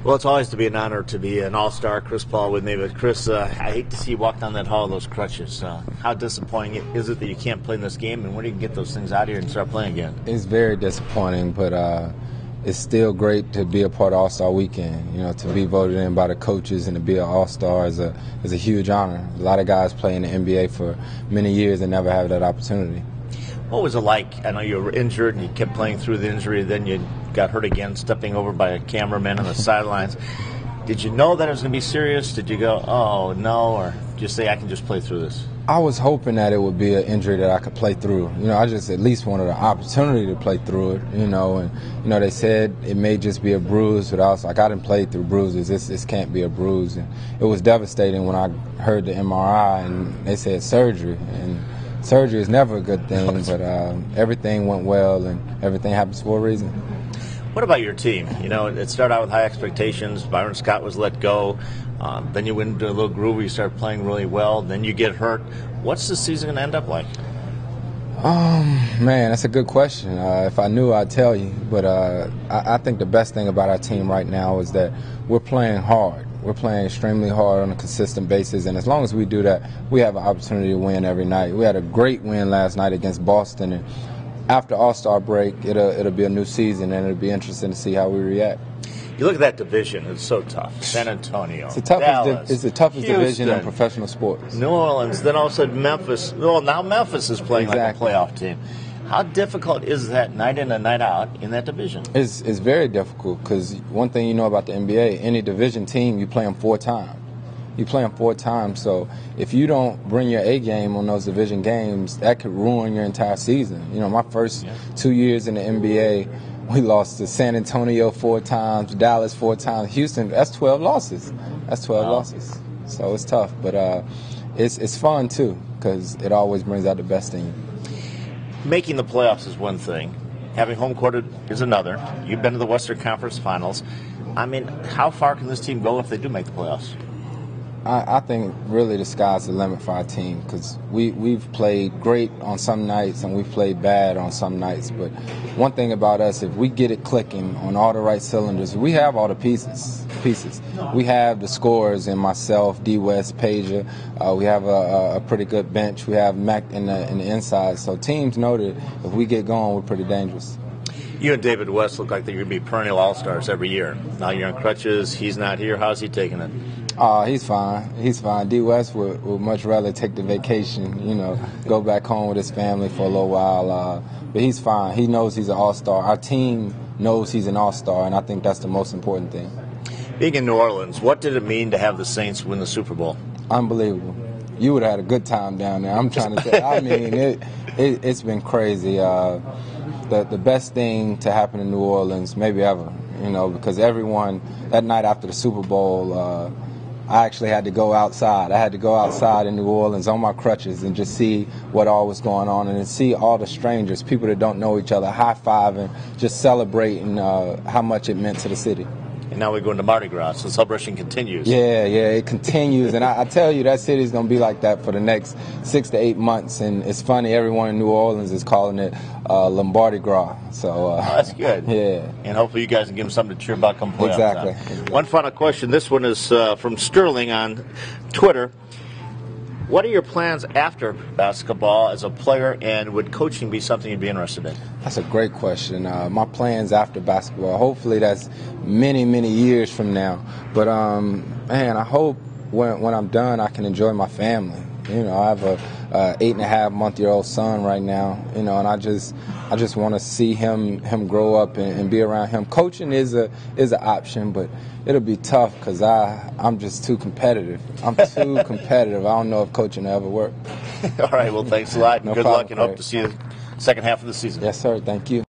Well, it's always to be an honor to be an all-star. Chris Paul with me. But Chris, I hate to see you walk down that hall with those crutches. How disappointing is it that you can't play in this game, and when do you get those things out of here and start playing again? It's very disappointing, but it's still great to be a part of All-Star Weekend. You know, to be voted in by the coaches and to be an All-Star is a huge honor. A lot of guys play in the NBA for many years and never have that opportunity. What was it like? I know you were injured and you kept playing through the injury, then you got hurt again, stepping over by a cameraman on the sidelines. Did you know that it was going to be serious? Did you go, oh, no, or did you say, I can just play through this? I was hoping that it would be an injury that I could play through. You know, I just at least wanted an opportunity to play through it, you know. And, you know, they said it may just be a bruise, but I was like, I didn't play through bruises. This can't be a bruise. And it was devastating when I heard the MRI and they said surgery. And surgery is never a good thing, but everything went well and everything happens for a reason. What about your team? You know, it started out with high expectations. Byron Scott was let go. Then you went into a little groove where you started playing really well. Then you get hurt. What's the season going to end up like? Man, that's a good question. If I knew, I'd tell you. But I think the best thing about our team right now is that we're playing hard. We're playing extremely hard on a consistent basis, and as long as we do that, we have an opportunity to win every night. We had a great win last night against Boston, and after All-Star break, it'll be a new season, and it'll be interesting to see how we react. You look at that division; it's so tough. San Antonio, it's the toughest Houston, division in professional sports. New Orleans, then all of a sudden Memphis. Well, now Memphis is playing like a playoff team. How difficult is that night in and night out in that division? It's very difficult because one thing you know about the NBA, any division team, you play them 4 times. You play them 4 times, so if you don't bring your A game on those division games, that could ruin your entire season. You know, my first 2 years in the NBA, we lost to San Antonio 4 times, Dallas 4 times, Houston. That's 12 losses. That's 12 losses. So it's tough, but it's fun too because it always brings out the best in you. Making the playoffs is one thing. Having home court is another. You've been to the Western Conference Finals. I mean, how far can this team go if they do make the playoffs? I think really the sky's the limit for our team because we've played great on some nights and we've played bad on some nights. But one thing about us, if we get it clicking on all the right cylinders, we have all the pieces. We have the scorers in myself, D. West, Pager. We have a pretty good bench. We have Mac in the inside. So teams know that if we get going, we're pretty dangerous. You and David West look like they're going to be perennial all-stars every year. Now you're on crutches. He's not here. How's he taking it? He's fine. He's fine. D. West would much rather take the vacation, you know, go back home with his family for a little while. But he's fine. He knows he's an all-star. Our team knows he's an all-star, and I think that's the most important thing. Being in New Orleans, what did it mean to have the Saints win the Super Bowl? Unbelievable. You would have had a good time down there. I'm trying to tell you. I mean, it's been crazy. The best thing to happen in New Orleans, maybe ever, you know, because everyone, that night after the Super Bowl, I actually had to go outside. I had to go outside in New Orleans on my crutches and just see what all was going on and see all the strangers, people that don't know each other, high-fiving, just celebrating how much it meant to the city. And now we go into Mardi Gras, so the celebration continues. Yeah, it continues. And I tell you, that city's going to be like that for the next 6 to 8 months. And it's funny, everyone in New Orleans is calling it Lombardi Gras. So that's good. Yeah. And hopefully you guys can give them something to cheer about come playoff time. Exactly. One final question. This one is from Sterling on Twitter. What are your plans after basketball as a player, and would coaching be something you'd be interested in? That's a great question. My plans after basketball, hopefully that's many, many years from now. But, man, I hope when I'm done I can enjoy my family. You know, I have a 8.5-month-old son right now, you know, and I just want to see him grow up and be around him. Coaching is an option, but it'll be tough because I'm just too competitive. I'm too competitive. I don't know if coaching will ever work. All right, well, thanks a lot. No Good problem, luck, and hope to see you second half of the season. Yes, sir. Thank you.